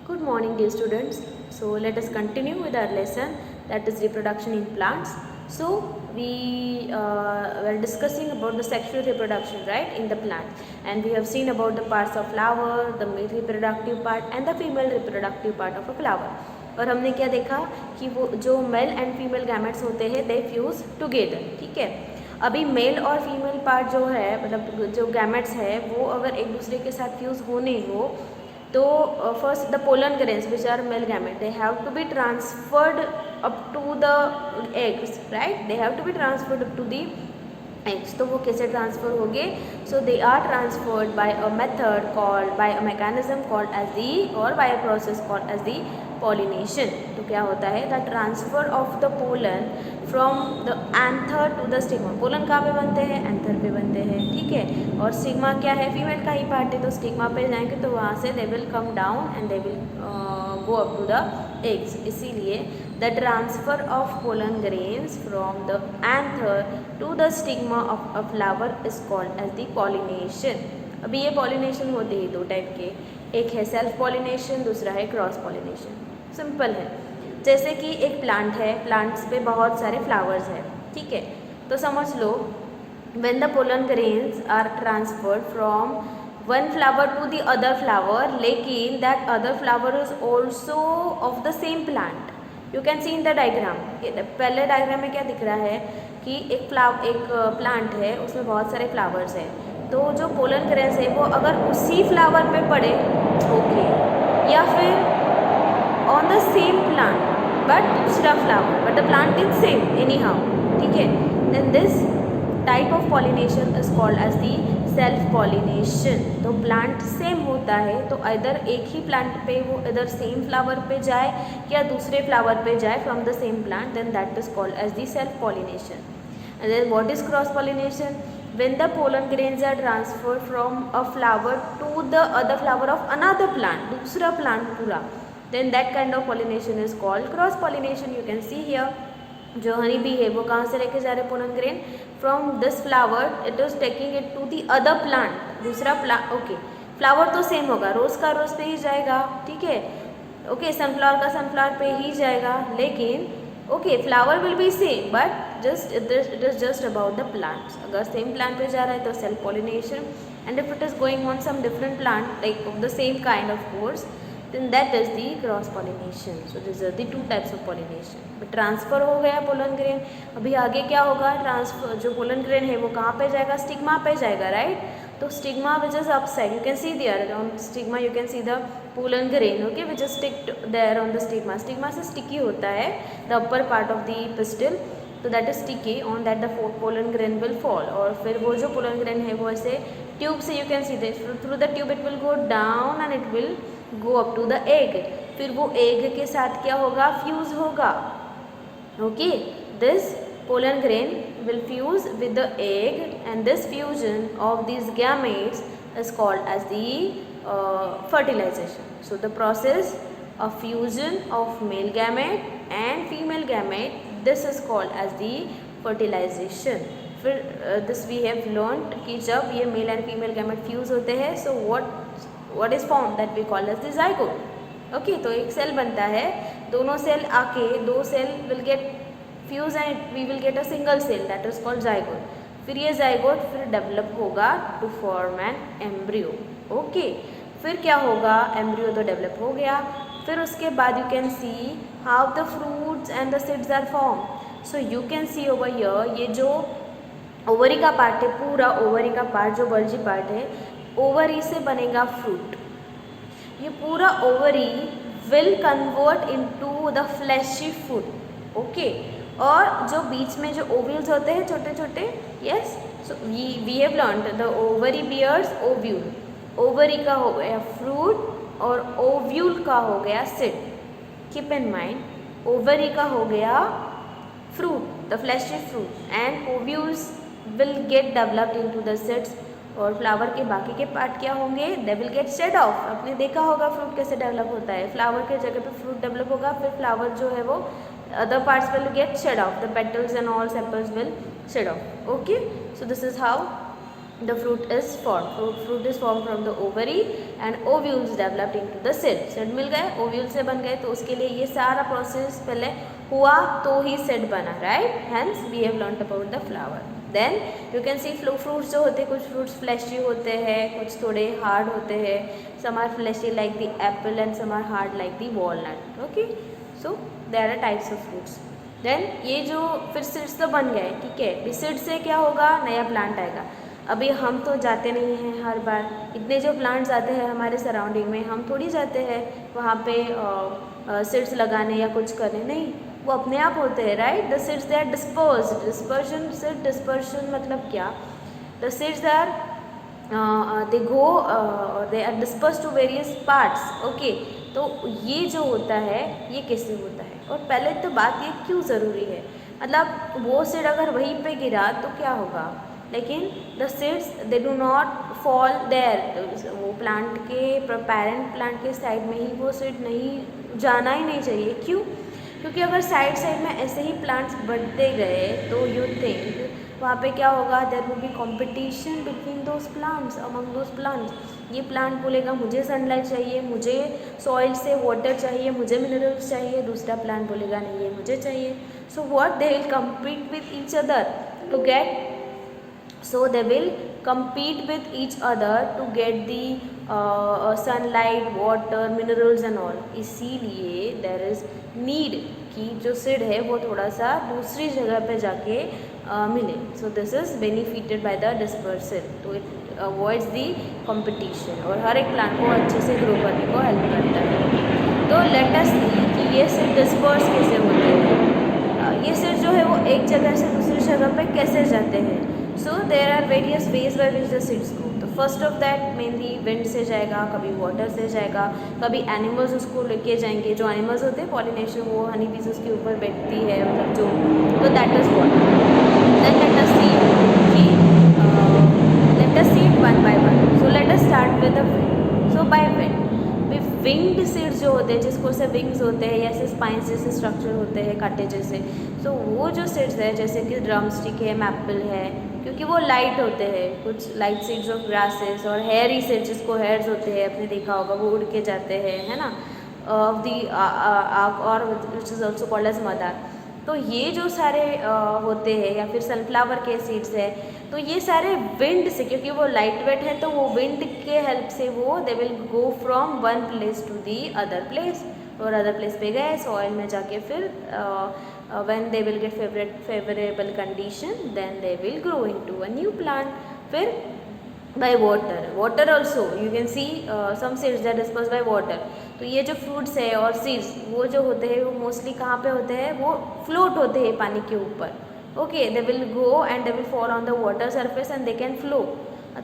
Good morning, dear students. So let us continue with our lesson, that is reproduction in plants. So we were discussing about the sexual reproduction, right, in the plant, and we have seen about the parts of flower, the male reproductive part and the female reproductive part of a flower. और हमने क्या देखा कि वो जो male and female gametes होते हैं दे fuse together. ठीक है, अभी मेल और फीमेल पार्ट जो है, मतलब जो गैमेट्स है, वो अगर एक दूसरे के साथ फ्यूज होने हो तो first the pollen grains which are male gamete, they have to be transferred up to the eggs, right? They have to be transferred up to the eggs. तो वो कैसे ट्रांसफ़र होंगे? So they are transferred by a method called, by a mechanism called as the, or by a process called as the pollination. तो क्या होता है? The transfer of the pollen from the anther to the stigma. Pollen कहाँ पे बनते हैं? Anther पे बनते हैं. ठीक है, और स्टिग्मा क्या है? फीमेल का ही पार्ट है, तो स्टिग्मा पे जाएंगे तो वहाँ से they will come down and they will go up to the eggs. इसीलिए the transfer of pollen grains from the anther to the stigma of a flower is called as the pollination. अभी ये pollination होते ही दो type के, एक है self pollination, दूसरा है क्रॉस पॉलिनेशन. सिंपल है. जैसे कि एक प्लांट है, प्लांट्स पे बहुत सारे फ्लावर्स हैं. ठीक है, तो समझ लो when the pollen grains are transferred from one flower to the other flower, लेकिन that other flower is also of the same plant. You can see in the diagram. पहले डायग्राम में क्या दिख रहा है कि एक प्लांट है, उसमें बहुत सारे फ्लावर्स हैं. तो जो पोलन ग्रेन्स है वो अगर उसी फ्लावर पे पड़े, ओके, या फिर on the same plant but दूसरा flower, but the plant is same anyhow. ठीक है, then this type of pollination is called as the self pollination. तो प्लांट सेम होता है तो इधर एक ही प्लांट पे वो इधर सेम फ्लावर पे जाए या दूसरे फ्लावर पे जाए from the same plant, then that is called as the self pollination. And then what is cross pollination? When the pollen grains are transferred from a flower to the other flower of another plant, दूसरा plant पूरा, then that kind of pollination is called cross pollination. You can see here, जो honey bee है वो कहाँ से लेके जा रहे pollen grain? From this flower it is taking it to the other plant, दूसरा प्लांट. ओके, फ्लावर तो सेम होगा, रोज़ का रोज़ पे ही जाएगा. ठीक है, ओके, सनफ्लावर का सनफ्लावर पे ही जाएगा, लेकिन okay flower will be same but just it is just about the plants. अगर सेम प्लांट पे जा रहा है तो self pollination, and if it is going on some different plant like of the same kind of course, then that is the cross pollination. So these are the two types of pollination. but transfer हो गया pollen grain. अभी आगे क्या होगा? Transfer जो pollen grain है वो कहाँ पे जाएगा? स्टिग्मा पे जाएगा, राइट? तो stigma which is upside, you can see there on stigma, you can see the pollen grain, okay, which is sticked there on the stigma. Stigma से स्टिकी होता है the upper part of the pistil, तो that is sticky, on that the pollen grain will fall. और फिर वो जो pollen grain है वो ऐसे ट्यूब से, you can see this, through the tube it will go down and it will go up to the egg. फिर वो एग के साथ क्या होगा? फ्यूज होगा. Okay, this pollen grain will fuse with the egg and this fusion of this gametes is called as the fertilization. So the process of fusion of male gamete and female gamete, this is called as the fertilization. फिर this we have learned कि जब ये male and female gamete fuse होते हैं, सो what is formed that we call as the zygote. okay, तो एक cell बनता है, दोनों सेल आके दो cell will get fuse and we will get a single cell that is called zygote. फिर ये zygote फिर डेवलप होगा to form an embryo. okay, फिर क्या होगा? एम्ब्रियो तो डेवलप हो गया. फिर उसके बाद you can see how the fruits and the seeds are form. So you can see over here, ये जो ओवरी का पार्ट है, पूरा ओवरी का पार्ट जो बल्जी पार्ट है, ओवरी से बनेगा फ्रूट. ये पूरा ovary will convert into the fleshy food. Okay, और जो बीच में जो ओव्यूल्स होते हैं छोटे छोटे, yes, so we have learned the ovary bears ovule. Ovary का हो गया फ्रूट और ओव्यूल का हो गया seed. Keep in mind, ovary का हो गया fruit, the fleshy fruit, and ovules will get developed into the seeds. और फ्लावर के बाकी के पार्ट क्या होंगे? They will get shed off. आपने देखा होगा फ्रूट कैसे डेवलप होता है, फ्लावर के जगह पे फ्रूट डेवलप होगा, फिर फ्लावर जो है वो other parts will get shed off, the petals and all sepals will shed off. Okay, so this is how the fruit is formed. Fruit is formed from the ovary and ovules developed into the seed. Seed मिल गए, ovule से बन गए, तो उसके लिए ये सारा process पहले हुआ तो ही seed बना, right? Hence we have learnt about the flower. Then you can see fruits जो होते हैं, कुछ fruits fleshy होते हैं, कुछ थोड़े hard होते हैं. Some are fleshy like the apple and some are hard like the walnut. Okay, so there are types of fruits. Then ये जो फिर सीड्स तो बन गए, ठीक है. फिर सीड से क्या होगा, नया प्लांट आएगा. अभी हम तो जाते नहीं हैं हर बार, इतने जो प्लांट्स आते हैं हमारे सराउंडिंग में, हम थोड़ी जाते हैं वहाँ पे सीड्स लगाने या कुछ करने, नहीं, वो अपने आप होते हैं, right. The seeds they are dispersed. Dispersion से डिस्पर्शन मतलब क्या, the seeds are they go they are disperse to various parts. Okay, तो ये जो होता है ये कैसे होता है. और पहले तो बात ये क्यों ज़रूरी है, मतलब वो सीड अगर वहीं पे गिरा तो क्या होगा, लेकिन the seeds they do not fall there. वो प्लांट के पेरेंट प्लांट के साइड में ही वो सीड नहीं जाना ही नहीं चाहिए. क्यों, क्योंकि अगर साइड साइड में ऐसे ही प्लांट्स बढ़ते गए तो यू थिंक वहाँ पे क्या होगा, there will be competition between those plants, among those plants. ये प्लांट बोलेगा मुझे सनलाइट चाहिए, मुझे सॉइल से वाटर चाहिए, मुझे मिनरल्स चाहिए. दूसरा प्लांट बोलेगा नहीं, ये मुझे चाहिए. So what, they will compete with each other to get. So they will compete with each other to get the sunlight, water, minerals and all. इसीलिए there is need कि जो सीड है वो थोड़ा सा दूसरी जगह पे जाके मिले. So this is benefited by the dispersal. तो it avoids the competition और हर एक प्लांट को अच्छे से ग्रो करने को हेल्प करता है. तो let us see कि ये सीड डिस्पर्स कैसे होते हैं. ये सीड जो है वो एक जगह से दूसरी जगह पे कैसे जाते हैं. So there are various ways by which the seeds go. तो first of that mainly wind से जाएगा, कभी वाटर से जाएगा, कभी एनिमल्स उसको लेके जाएंगे. जो एनिमल्स होते हैं पॉलिनेशन, वो हनी बीज उसके ऊपर बैठती है, मतलब जो, तो that is what. Then let us see कि let us see one by one. So let us start with the wind. So by wind, winged seeds जो होते हैं, जिसको से विंग्स होते हैं या ऐसे स्पाइंस जैसे स्ट्रक्चर होते हैं कांटे जैसे, तो वो जो सीड्स है जैसे कि ड्रम स्टिक है, मैपल है, क्योंकि वो लाइट होते हैं. कुछ लाइट सीड्स ऑफ ग्रासेस और हेयरी सीड्स, जिसको हेयर्स होते हैं, आपने देखा होगा, वो उड़ के जाते हैं, है ना, ऑफ दी और which is also called as madar. तो ये जो सारे होते हैं, या फिर सनफ्लावर के सीड्स है, तो ये सारे विंड से, क्योंकि वो लाइट वेट है, तो वो विंड के हेल्प से वो they will go from one place to the other place. और अदर प्लेस पे गए, सॉइल में जाके फिर when they will get favorable condition, then they will grow into a new plant. फिर by water also you can see some seeds that dispersed by water. तो ये जो fruits है और seeds, वो जो होते हैं वो मोस्टली कहाँ पे होते हैं, वो float होते हैं पानी के ऊपर. Okay, they will go and they will fall on the water surface and they can flow.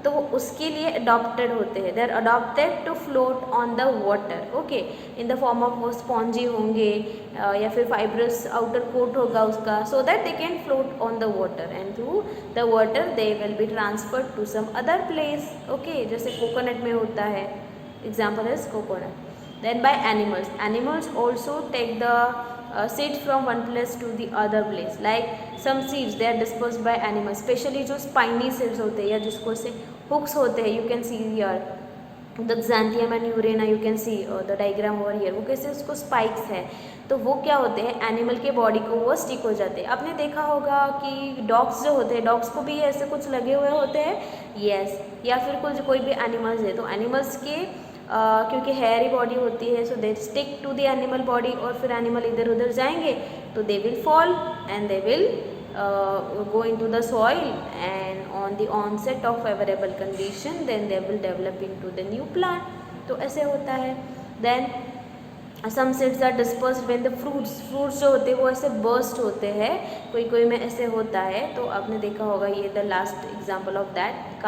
तो वो उसके लिए अडॉप्टेड होते हैं. They are adopted to float on the water. Okay, in the form of वो स्पॉन्जी होंगे या फिर फाइब्रस आउटर कोट होगा उसका, so that they can float on the water and through the water they will be transferred to some other place. Okay, जैसे coconut में होता है, example is coconut. Then by animals, animals also take the seeds from one place to the other place. Like some seeds they are dispersed by animals, especially जो spiny seeds होते हैं या जिसको से hooks होते हैं. You can see here the xanthium and urena, you can see the diagram over here. वो कैसे उसको spikes है, तो वो क्या होते हैं, एनिमल के बॉडी को वो स्टिक हो जाते हैं. आपने देखा होगा कि डॉग्स जो होते हैं, डॉग्स को भी ऐसे कुछ लगे हुए होते हैं, यस, या फिर कुछ कोई भी एनिमल्स है, तो एनिमल्स के क्योंकि हेयरी बॉडी होती है, so they stick to the animal body. और फिर एनिमल इधर उधर जाएंगे तो they will fall and they will go into the soil, and on the onset of favorable condition then they will develop into the new plant. तो ऐसे होता है. then some seeds are dispersed when the fruits जो होते हैं वो ऐसे burst होते हैं, कोई में ऐसे होता है. तो आपने देखा होगा, ये the last example of that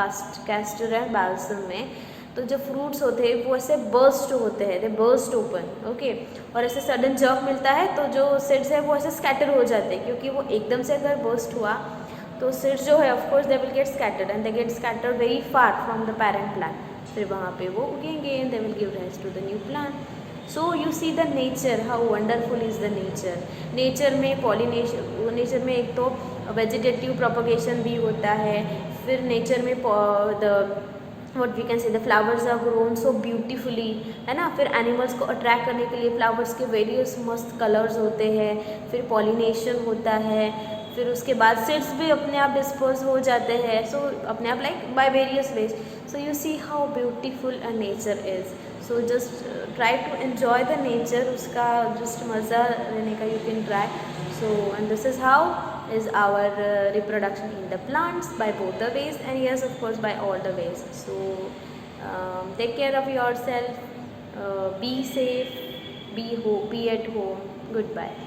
castor and balsam में, तो जो फ्रूट्स होते हैं वो ऐसे बर्स्ट होते हैं, दे बर्स्ट ओपन. ओके, और ऐसे सडन जर्क मिलता है तो जो सीड्स है वो ऐसे स्कैटर हो जाते हैं, क्योंकि वो एकदम से अगर बर्स्ट हुआ तो सीड्स जो है of course they will get scattered and they get scattered very far from the parent plant. फिर वहाँ पे वो उगेंगे and they will give rise to the new plant. So you see the nature, how wonderful is the nature. Nature में pollination, nature में एक तो vegetative propagation भी होता है, फिर नेचर में the what we can say the flowers are grown so beautifully, है ना. फिर एनिमल्स को अट्रैक्ट करने के लिए फ्लावर्स के वेरियस मस्त कलर्स होते हैं. फिर पॉलिनेशन होता है. फिर उसके बाद सीड्स भी अपने आप डिस्पोज हो जाते हैं. सो अपने आप like by various ways. So you see how beautiful a nature is. So just try to enjoy the nature. उसका जस्ट मज़ा लेने का you can try. So and this is how is our reproduction in the plants by both the ways, and yes, of course, by all the ways. So take care of yourself, be safe, be at home. Goodbye.